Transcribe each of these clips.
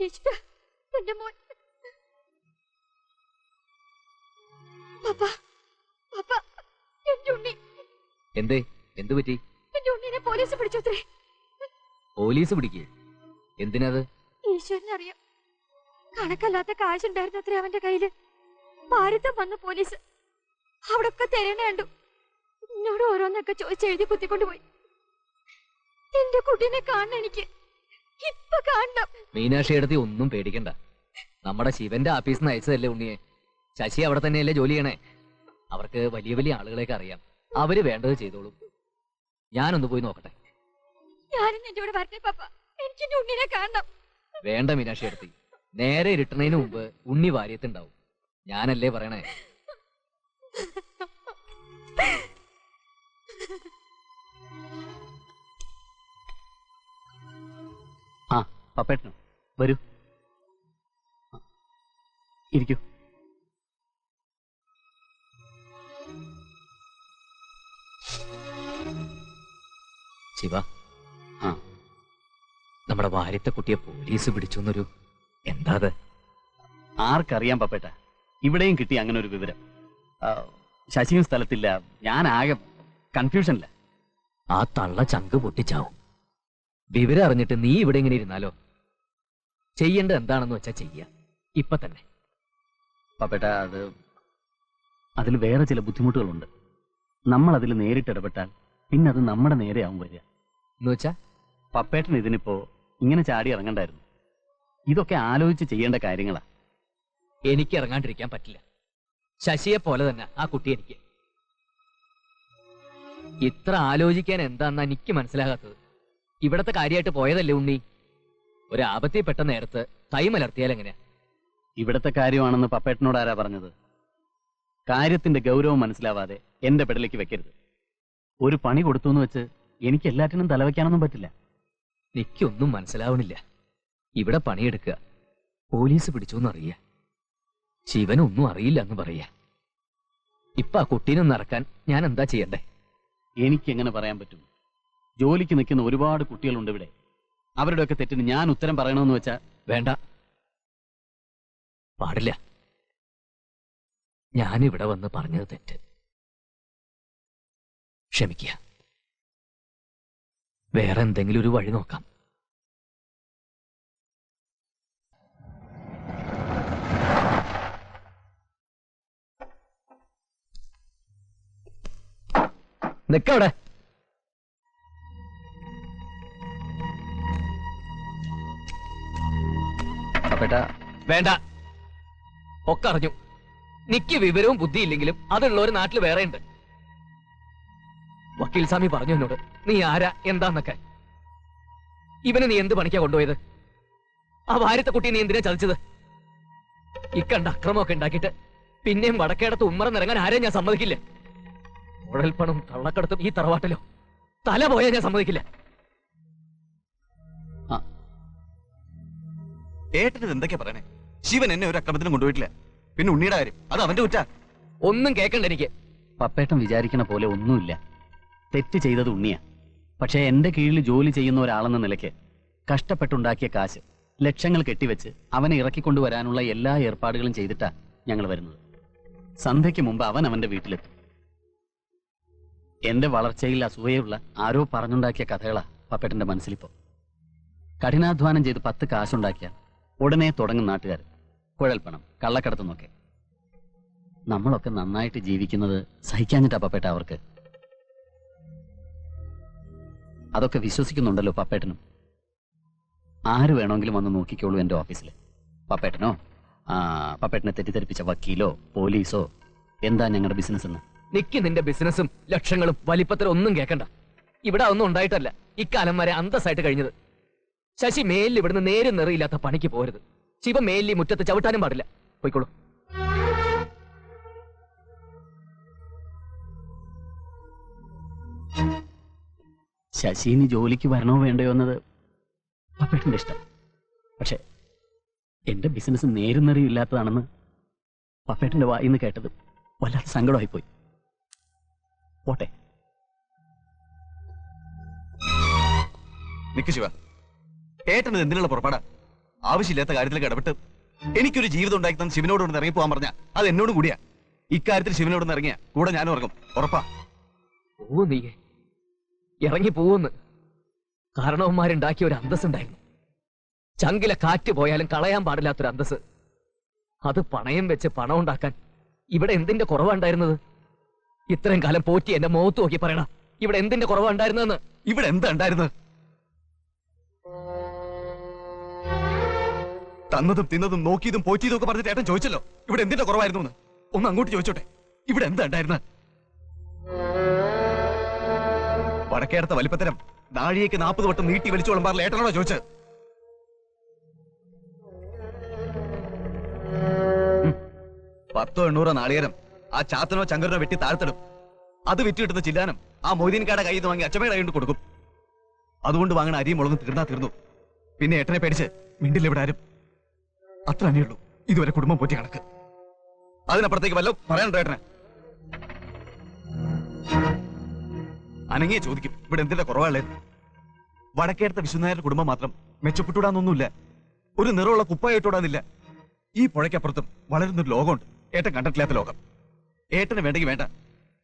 എന്റെ മോൻ പാപ്പാ, പാപ്പാ, എന്റെ ഉണ്ണി. എന്തേ? എന്തു പറ്റി? എന്റെ ഉണ്ണിനെ പോലീസ് പിടിച്ചത്രേ. പോലീസ് പിടിക്കേ? എന്തിനത്? ഈശ്വരനറിയാം. കണക്കല്ലാത്ത കാശുണ്ടായിരുന്നത്രേ അവന്റെ കയ്യില്. ഭാരതം വന്ന പോലീസ് അവിടൊക്കെ തിരയണ കണ്ടു. എന്നോട് ഓരോന്നൊക്കെ ചോദിച്ചെഴുതി കുത്തിക്കൊണ്ടുപോയി. എന്റെ കുട്ടീനെ കാണണം, എനിക്ക് ഇപ്പൊ കാണണം. മീനാക്ഷി എടുത്തി ഒന്നും പേടിക്കണ്ട. നമ്മുടെ ശിവന്റെ ആഫീസിൽ നിന്ന് അയച്ചതല്ലേ ഉണ്ണിയെ. ശശി അവിടെ തന്നെയല്ലേ ജോലി ചെയ്യണേ. അവർക്ക് വലിയ വലിയ ആളുകളെയൊക്കെ അറിയാം. അവര് വേണ്ടത് ചെയ്തോളും. ഞാനൊന്ന് പോയി നോക്കട്ടെ. ഞാനും നിന്റെ കൂടെ വരട്ടെ പാപ്പ? എനിക്ക് എന്റെ ഉണ്ണിനെ കാണണം. വേണ്ട മീനാക്ഷി എടുത്തി, നേരെ ഇരുട്ടണതിന് മുമ്പ് ഉണ്ണി വാര്യത്തുണ്ടാവും. ഞാനല്ലേ പറയണേ. ആ പപ്പേട്ടനോ? വരൂ, ഇരിക്കൂ. ശിവ, നമ്മുടെ വാര്യത്തെ കുട്ടിയെ പോലീസ് പിടിച്ചു എന്നൊരു എന്താ? ആർക്കറിയാം പപ്പേട്ട, ഇവിടെയും കിട്ടി അങ്ങനെ ഒരു വിവരം. ശശിയും സ്ഥലത്തില്ല. ഞാൻ ആകെ കൺഫ്യൂഷനില്ല. ആ തള്ള ചങ്ക് പൊട്ടിച്ചാവും. വിവരം അറിഞ്ഞിട്ട് നീ ഇവിടെ ഇങ്ങനെ ഇരുന്നാലോ? ചെയ്യേണ്ടത് എന്താണെന്ന് വെച്ചാ ചെയ്യ, ഇപ്പൊ തന്നെ. പപ്പേട്ട, അതിൽ വേറെ ചില ബുദ്ധിമുട്ടുകളുണ്ട്. നമ്മൾ അതിൽ നേരിട്ടിടപെട്ടാൽ പിന്നെ അത് നമ്മുടെ നേരെയാവും വരിക. എന്ന് വെച്ചാ പപ്പേട്ടൻ ഇതിനിപ്പോ ഇങ്ങനെ ചാടി ഇറങ്ങണ്ടായിരുന്നു. ഇതൊക്കെ ആലോചിച്ച് ചെയ്യേണ്ട കാര്യങ്ങളാ. എനിക്ക് ഇറങ്ങാണ്ടിരിക്കാൻ പറ്റില്ല. ശശിയെ പോലെ തന്നെ ആ കുട്ടി എനിക്ക്. ഇത്ര ആലോചിക്കാൻ എന്താന്നാ എനിക്ക് മനസ്സിലാകാത്തത്. ഇവിടത്തെ കാര്യമായിട്ട് പോയതല്ലേ ഉണ്ണി. ഒരാപത്തിൽ പെട്ട നേരത്ത് തൈമലർത്തിയാൽ എങ്ങനെയാ? ഇവിടത്തെ കാര്യമാണെന്ന് പപ്പേട്ടനോട് ആരാ പറഞ്ഞത്? കാര്യത്തിന്റെ ഗൗരവം മനസ്സിലാവാതെ എന്റെ പെടലേക്ക് വെക്കരുത്. ഒരു പണി കൊടുത്തു എന്ന് വെച്ച് എനിക്ക് എല്ലാറ്റിനും തലവെക്കാനൊന്നും പറ്റില്ല. എനിക്കൊന്നും മനസ്സിലാവണില്ല. ഇവിടെ പണിയെടുക്കുക, പോലീസ് പിടിച്ചു എന്നറിയ, ശിവനൊന്നും അറിയില്ല എന്ന് പറയാ. ഇപ്പൊ ആ കുട്ടീനൊന്ന് ഇറക്കാൻ ഞാൻ എന്താ ചെയ്യണ്ടേ? എനിക്കെങ്ങനെ പറയാൻ പറ്റും? ജോലിക്ക് നിൽക്കുന്ന ഒരുപാട് കുട്ടികളുണ്ട് ഇവിടെ. അവരുടെയൊക്കെ തെറ്റിന് ഞാൻ ഉത്തരം പറയണമെന്ന് വെച്ചാ വേണ്ട, പാടില്ല. ഞാനിവിടെ വന്ന് പറഞ്ഞത് തെറ്റ്. ക്ഷമിക്കുക. വേറെ എന്തെങ്കിലും ഒരു വഴി നോക്കാം. നിക്കവിടെ. വേണ്ട, ഒക്കെ അറിഞ്ഞു. നിക്ക് വിവരവും ബുദ്ധിയില്ലെങ്കിലും അതുള്ള ഒരു നാട്ടിൽ വേറെ ഉണ്ട്. വക്കീൽ സ്വാമി പറഞ്ഞു എന്നോട് നീ ആരാ എന്താന്നൊക്കെ. ഇവന് നീ എന്ത് പണിക്കാ കൊണ്ടുപോയത്? ആ വാര്യത്തെ കുട്ടി നീ എന്തിനാ ചതിച്ചത്? ഇക്കണ്ട അക്രമമൊക്കെ ഉണ്ടാക്കിയിട്ട് പിന്നെയും വടക്കേടത്ത് ഉമ്മറന്നിറങ്ങാൻ ആരെയും ഞാൻ സമ്മതിക്കില്ല. ഉഴൽപ്പണം കള്ളക്കടത്തും ഈ തറവാട്ടിലോ തല പോയാൽ ഞാൻ സമ്മതിക്കില്ല. ഏട്ടന് എന്തൊക്കെയാ പറയണേ? ശിവൻ എന്നെ ഒരു അക്രമത്തിനും കൊണ്ടുപോയിട്ടില്ല. പിന്നെ ഉണ്ണിയുടെ കാര്യം അത് അവന്റെ കുറ്റ. ഒന്നും കേൾക്കണ്ട എനിക്ക്. പപ്പേട്ടൻ വിചാരിക്കണ പോലെ ഒന്നുമില്ല. തെറ്റ് ചെയ്തത് ഉണ്ണിയാ. പക്ഷെ എന്റെ കീഴിൽ ജോലി ചെയ്യുന്ന ഒരാളെന്ന നിലയ്ക്ക് കഷ്ടപ്പെട്ടുണ്ടാക്കിയ കാശ് ലക്ഷങ്ങൾ കെട്ടിവെച്ച് അവനെ ഇറക്കിക്കൊണ്ടുവരാനുള്ള എല്ലാ ഏർപ്പാടുകളും ചെയ്തിട്ടാ ഞങ്ങൾ വരുന്നത്. സന്ധ്യയ്ക്ക് മുമ്പ് അവൻ അവന്റെ വീട്ടിലെത്തും. എന്റെ വളർച്ചയിൽ അസൂയയുള്ള ആരോ പറഞ്ഞുണ്ടാക്കിയ കഥകളാ പപ്പേട്ടന്റെ മനസ്സിലിപ്പോ. കഠിനാധ്വാനം ചെയ്ത് 10 കാശുണ്ടാക്കിയാൽ ഉടനെ തുടങ്ങും നാട്ടുകാർ കുഴൽപ്പണം കള്ളക്കടത്തുന്നൊക്കെ. നമ്മളൊക്കെ നന്നായിട്ട് ജീവിക്കുന്നത് സഹിക്കാഞ്ഞിട്ടാ പപ്പേട്ട അവർക്ക്. അതൊക്കെ വിശ്വസിക്കുന്നുണ്ടല്ലോ പപ്പേട്ടനും. ആര് വേണമെങ്കിലും വന്ന് നോക്കിക്കോളൂ എന്റെ ഓഫീസിൽ. പപ്പേട്ടനോ പപ്പേട്ടനെ തെറ്റിദ്ധരിപ്പിച്ച വക്കീലോ പോലീസോ എന്താ ഞങ്ങളുടെ ബിസിനസ് എന്ന്. നിക്ക് നിന്റെ ബിസിനസ്സും ലക്ഷങ്ങളും വലിപ്പത്തിലും ഒന്നും കേൾക്കണ്ട. ഇവിടെ ഒന്നും ഉണ്ടായിട്ടല്ല ഇക്കാലം വരെ അന്തസ്സായിട്ട് കഴിഞ്ഞത്. ശശി മേലിൽ ഇവിടുന്ന് നേരും നിറയില്ലാത്ത പണിക്ക് പോരുത്. ശിവ മേലിൽ മുറ്റത്ത് ചവിട്ടാനും പാടില്ല. പോയിക്കോളൂ. ശശിന് ജോലിക്ക് വരണോ വേണ്ടയോ എന്നത് പപ്പേട്ടന്റെ ഇഷ്ടം. പക്ഷെ എന്റെ ബിസിനസ് നേരും നിറയും ഇല്ലാത്തതാണെന്ന് പപ്പേട്ടന്റെ വായിന്ന് കേട്ടത് വല്ലാത്ത സങ്കടമായിപ്പോയി. പോട്ടെ. നിക്ക് ശിവ, ഏട്ടനത് എന്തിനുള്ള പുറപ്പാടാ? ആവശ്യമില്ലാത്ത കാര്യത്തിലേക്ക് ഇടപെട്ട് എനിക്കൊരു ജീവിതം ഉണ്ടാക്കി തന്നെ ശിവനോട് ഒന്ന് ഇറങ്ങി പോകാൻ പറഞ്ഞ അത് എന്നോടും കൂടിയാ. ഇക്കാര്യത്തിൽ ശിവനോട് ഒന്ന് ഇറങ്ങിയ കൂടെ ഞാനും ഇറങ്ങും, ഉറപ്പാ. പോ നീ, ഇറങ്ങി പോവുന്ന്. കാരണവന്മാരുണ്ടാക്കിയ ഒരു അന്തസ് ഉണ്ടായിരുന്നു. ചങ്കിലെ കാറ്റ് പോയാലും കളയാൻ പാടില്ലാത്തൊരു അന്തസ്. അത് പണയം വെച്ച് പണം ഉണ്ടാക്കാൻ ഇവിടെ എന്തിന്റെ കുറവുണ്ടായിരുന്നത്? ഇത്രയും കാലം പോറ്റി എന്റെ മുഖത്ത് നോക്കി പറയണ, ഇവിടെ എന്തിന്റെ കുറവുണ്ടായിരുന്നെന്ന്. ഇവിടെ എന്താ ഉണ്ടായിരുന്നത്? തന്നതും തിന്നതും നോക്കിയതും പോറ്റിയതും ഒക്കെ പറഞ്ഞിട്ട് ഏട്ടൻ ചോദിച്ചല്ലോ ഇവിടെ എന്തിന്റെ കുറവായിരുന്നു എന്ന്. ഒന്ന് അങ്ങോട്ട് ചോദിച്ചോട്ടെ, ഇവിടെ എന്താ ഉണ്ടായിരുന്നത്? വടക്കേടത്ത വലിപ്പത്തരം നാഴിയേക്ക് 40 വട്ടം നീട്ടി വലിച്ചു വിളമ്പാറില്ല ഏട്ടനോടോ ചോദിച്ചത്? 10-800 നാളികേരം ആ ചാത്തനോ ചങ്കരനോ വെട്ടി താഴ്ത്തിടും. അത് വിറ്റ് കിട്ടുന്ന ചില്ലാനം ആ മൊയ്തീൻകാടെ കയ്യിൽ നിന്ന് വാങ്ങി അച്ഛമ്മയുടെ കൈ കൊണ്ട് കൊടുക്കും. അതുകൊണ്ട് വാങ്ങണ അരിയും മുളകും തീർന്നു. പിന്നെ ഏട്ടനെ പേടിച്ച് മിണ്ടില്ല ഇവിടെ ആരും. അത്ര തന്നെയുള്ളൂ ഇതുവരെ കുടുംബം പോറ്റി കണക്ക്. അതിനപ്പുറത്തേക്ക് വല്ലോ പറയാനുണ്ടോ ഏട്ടനെ? അനങ്ങിയെ ചോദിക്കും ഇവിടെ എന്തിന്റെ കുറവാളേ. വടക്കേടത്തെ വിശ്വനായരുടെ കുടുംബം മാത്രം മെച്ചപ്പെട്ടുവിടാന്നൊന്നുമില്ല. ഒരു നിറമുള്ള കുപ്പായിട്ടോടാന്നില്ല. ഈ പുഴയ്ക്കപ്പുറത്തും വളരുന്നൊരു ലോകമുണ്ട്, ഏട്ടൻ കണ്ടിട്ടില്ലാത്ത ലോകം. ഏട്ടന് വേണ്ടെങ്കിൽ വേണ്ട,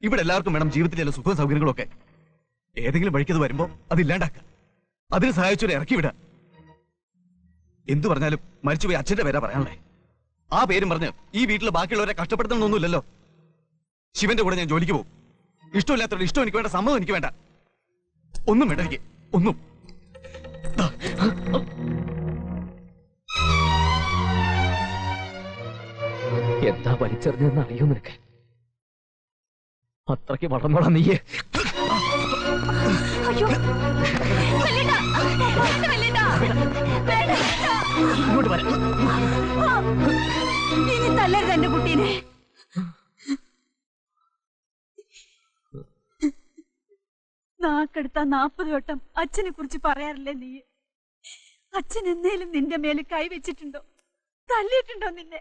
ഇവിടെ എല്ലാവർക്കും വേണം ജീവിതത്തിൽ ചില സുഖ സൗകര്യങ്ങളൊക്കെ. ഏതെങ്കിലും വഴിക്കത് വരുമ്പോ അതില്ലാണ്ടാക്കുക, അതിന് സഹായിച്ചവരെ ഇറക്കി വിടുക. എന്തു പറഞ്ഞാലും മരിച്ചുപോയി അച്ഛന്റെ പേരാ പറയാനുള്ളേ. ആ പേരും പറഞ്ഞ് ഈ വീട്ടിലെ ബാക്കിയുള്ളവരെ കഷ്ടപ്പെടുത്തണമെന്നൊന്നുമില്ലല്ലോ. ശിവന്റെ കൂടെ ഞാൻ ജോലിക്ക് പോകും. ഇഷ്ടമില്ലാത്തവരുടെ ഇഷ്ടം എനിക്ക് വേണ്ട, സമ്മതം എനിക്ക് വേണ്ട, ഒന്നും വേണ്ട എനിക്ക്, ഒന്നും. എന്താ വലിച്ചെറിഞ്ഞെന്ന് അറിയോ നിനക്ക്? അത്രയ്ക്ക് വളർന്നോളാ നീയെ. അയ്യോ വല്ലേട്ടാ, വല്ലേട്ടാ, ഇങ്ങോട്ട് വരാം. ഇനി തല്ലരുത് എന്റെ കുട്ടീനെ. നാക്കെടുത്ത 40 വട്ടം അച്ഛനെ കുറിച്ച് പറയാറില്ലേ നീ? അച്ഛൻ എന്നേലും നിന്റെ മേല് കൈവച്ചിട്ടുണ്ടോ? തല്ലിയിട്ടുണ്ടോ നിന്നെ?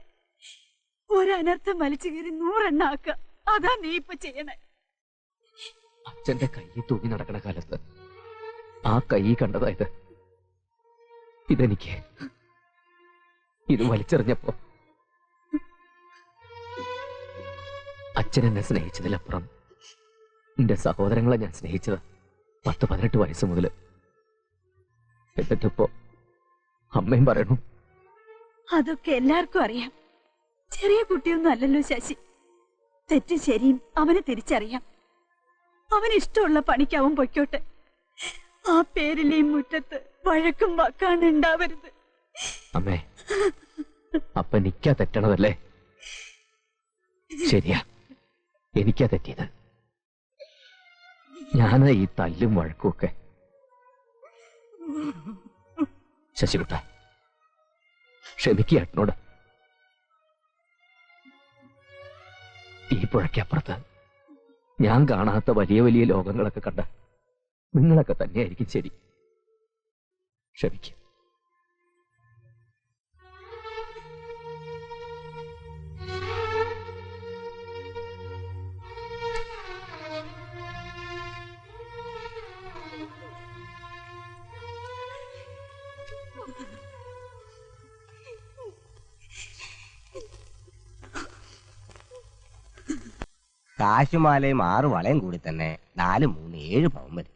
ഒരനർത്ഥം വലിച്ചു കയറി 100 എണ്ണാക്ക. അതാ നീ ഇപ്പൊ ചെയ്യണേ. അച്ഛന്റെ കൈ തൂങ്ങി നടക്കണ കാലത്ത് ആ കൈ കണ്ടതായത് ഇതെനിക്ക്. ഇത് വലിച്ചെറിഞ്ഞപ്പോ അച്ഛൻ എന്നെ സ്നേഹിച്ചതിലപ്പുറം എന്റെ സഹോദരങ്ങളെ ഞാൻ സ്നേഹിച്ചത് 10-18 വയസ്സ് മുതൽ. എന്നിട്ടിപ്പോ അമ്മയും പറയണു. അതൊക്കെ എല്ലാവർക്കും അറിയാം. ചെറിയ കുട്ടിയൊന്നും അല്ലല്ലോ ശശി. തെറ്റും ശരിയും അവന് തിരിച്ചറിയാം. അവന് ഇഷ്ടമുള്ള പണിക്ക് അവൻ പൊയ്ക്കോട്ടെ. ആ പേരിൽ ഈ മുറ്റത്ത് വഴക്കും വാക്കാണ് ഉണ്ടാവരുത്. അമ്മേ, അപ്പൊ എനിക്കാ തെറ്റണതല്ലേ? ശരിയാ, എനിക്കാ തെറ്റിയത്. ഞാനാ ഈ തല്ലും വഴക്കും ഒക്കെ. ശശികുട്ട, ക്ഷമിക്കുക ഏട്ടനോട്. ഈ പുഴയ്ക്കപ്പുറത്ത് ഞാൻ കാണാത്ത വലിയ വലിയ ലോകങ്ങളൊക്കെ കണ്ട നിങ്ങളൊക്കെ തന്നെയായിരിക്കും ശരി. ക്ഷമിക്കുക. കാശുമാലയും 6 വളയും കൂടി തന്നെ 4, 3, 7 പവൻ വരും.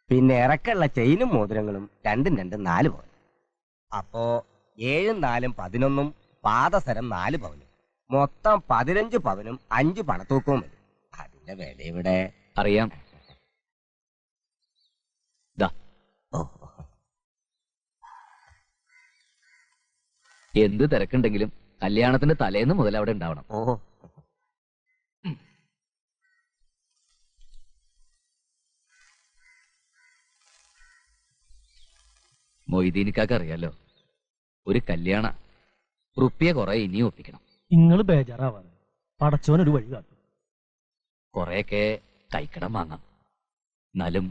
പിന്നെ ഇറക്കുള്ള ചെയിനും മോതിരങ്ങളും 2, 2, 4 പവൻ. അപ്പോ 7, 4, 11 പാദസരം 4 പവനും, മൊത്തം 15 പവനും 5 പണത്തൂക്കവും വരും. അതിന്റെ വില ഇവിടെ അറിയാം. എന്ത് തിരക്കുണ്ടെങ്കിലും കല്യാണത്തിന്റെ തലേന്ന് മുതൽ അവിടെ ഉണ്ടാവണം. ഓ മൊയ്തീനിക്കാക്ക് അറിയാലോ, ഒരു കല്യാണ റുപ്യ കുറെ ഇനിയും ഒപ്പിക്കണം. നിങ്ങള് ബേജാറാവാണ്. പടച്ചോനൊരു വഴി കാട്ടും. കൊറേയൊക്കെ കൈക്കടം വാങ്ങാം. എന്നാലും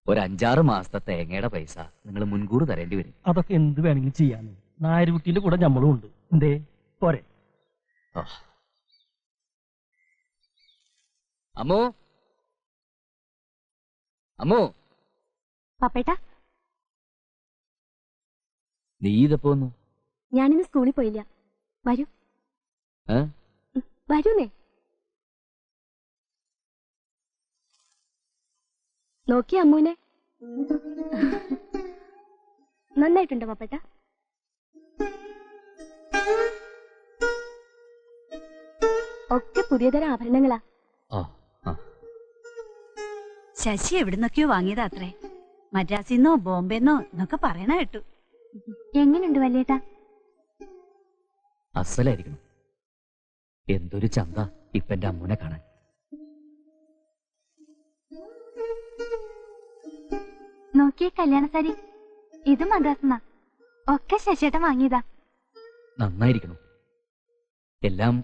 ഒരു 5-6 മാസത്തെ തേങ്ങയുടെ പൈസ നിങ്ങൾ മുൻകൂർ തരേണ്ടി വരും. അതൊക്കെ എന്ത് വേണമെങ്കിലും ചെയ്യാന്ന്. നായരുകുട്ടിന്റെ കൂടെ നമ്മളും ഉണ്ട്. എന്തേ പോരെ? അമ്മോ, അമ്മോ, പപ്പേട്ടാ, നീ ഇതപ്പോ ഒന്നു ഞാനിന്ന് സ്കൂളിൽ പോയില്ല. വരൂ. ഞാനിന്ന് സ്കൂളിൽ പോയില്ല. വരൂ. വരൂന്നേ. നോക്കിയ അമ്മൂനെ. നന്നായിട്ടുണ്ടോ പപ്പേട്ട? ഒക്കെ പുതിയ തരം ആഭരണങ്ങളാ. ശശി എവിടുന്നൊക്കെയോ വാങ്ങിയതാ അത്രേ. മദ്രാസിന്നോ ബോംബെന്നോ എന്നൊക്കെ പറയണ കേട്ടു. എങ്ങനെയുണ്ട് വല്യേട്ടാ? അസലായിരിക്കണം. എന്തൊരു ചന്ത ഇപ്പൊ എന്റെ അമ്മൂനെ കാണാൻ. നോക്കിയേ കല്യാണ സാരി. ഇത് മദ്രാസിന്നാ. ഒക്കെ ശശിയേട്ടൻ വാങ്ങിയതാ. നന്നായിരിക്കണം. എല്ലാം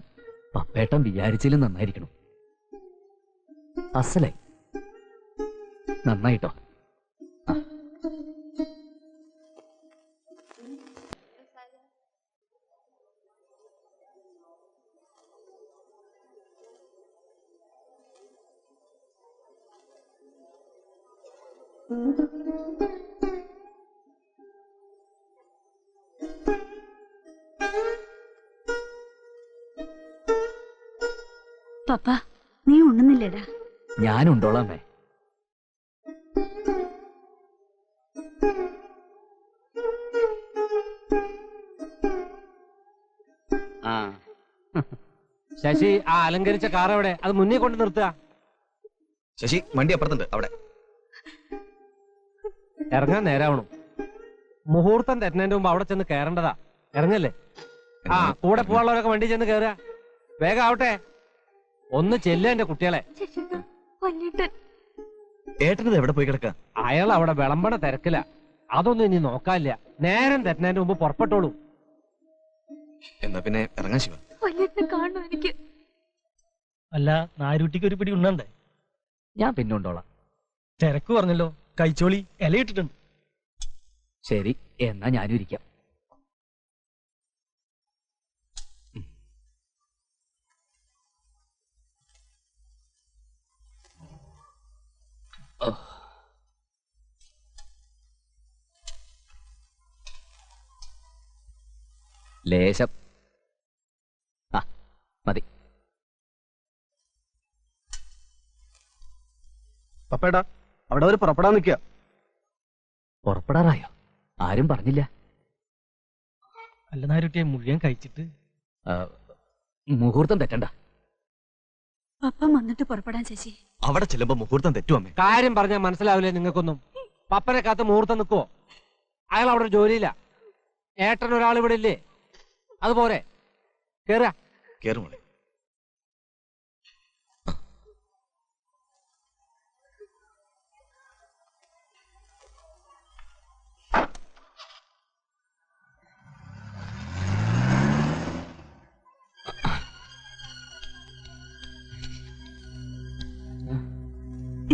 പപ്പേട്ടൻ വിചാരിച്ചാലും നന്നായിരിക്കണം. അസലായി. നന്നായിട്ടോ. പപ്പ, നീ ഉണ്ണുന്നില്ലേടാ? ഞാനുണ്ടോളാമേ. ശശി, ആ അലങ്കരിച്ച കാർ എവിടെ? അത് മുന്നേ കൊണ്ട് നിർത്തുക. ശശി, വണ്ടി അപ്പുറത്തുണ്ട്, അവിടെ. ഇറങ്ങാൻ നേരാവണം. മുഹൂർത്തം തെറ്റുന്നതിന്റെ മുമ്പ് അവിടെ ചെന്ന് കയറേണ്ടതാ. ഇറങ്ങല്ലേ? ആ, കൂടെ പോവാനുള്ളവരൊക്കെ വണ്ടി ചെന്ന് കയറുക. വേഗം ആവട്ടെ. ഒന്ന് ചെല്ല എന്റെ കുട്ടികളെ. ഏട്ടനത് എവിടെ പോയി കിടക്ക? അയാൾ അവിടെ വിളമ്പണ തിരക്കില്ല. അതൊന്നും ഇനി നോക്കാനില്ല. നേരം തെറ്റുന്നതിന്റെ മുമ്പ് പുറപ്പെട്ടോളൂ. എന്നാ പിന്നെ ഇറങ്ങാൻ ശിവ. കാണോ എനിക്ക്? അല്ല, നാരുട്ടിക്ക് ഒരു പിടി ഉണ്ണണ്ടേ? ഞാൻ പിന്നെ ഉണ്ടോളാം. തിരക്ക് പറഞ്ഞല്ലോ. കഴിച്ചോളി, ഇലയിട്ടിട്ടുണ്ട്. ശരി, എന്നാ ഞാനും ഇരിക്കാം. ലേശം. ആ, മതി. പപ്പേട്ടാ, അവിടെ ഒരു പുറപ്പെടാൻ നിൽക്കുക. പുറപ്പെടാറായോ? ആരും പറഞ്ഞില്ല. അല്ല നാരുട്ടിയെ മുഴുവൻ കഴിച്ചിട്ട്. മുഹൂർത്തം തെറ്റണ്ട. പപ്പൻ വന്നിട്ട് പുറപ്പെടാൻ ശശി. അവിടെ ചെല്ലുമ്പോ മുഹൂർത്തം തെറ്റുവമ്മേ. കാര്യം പറഞ്ഞാൽ മനസ്സിലാവില്ലേ നിങ്ങൾക്കൊന്നും? പപ്പനെ കാത്ത് മുഹൂർത്തം നിൽക്കുവോ? അയാൾ അവിടെ ഒരു ജോലിയില്ല. ഏട്ടൻ ഒരാൾ ഇവിടെ ഇല്ലേ? അതുപോലെ കേറുക. കേറുമോളെ.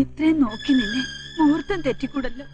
ഇത്രയും നോക്കി നിന്നെ മുഹൂർത്തം തെറ്റിക്കൂടല്ലോ.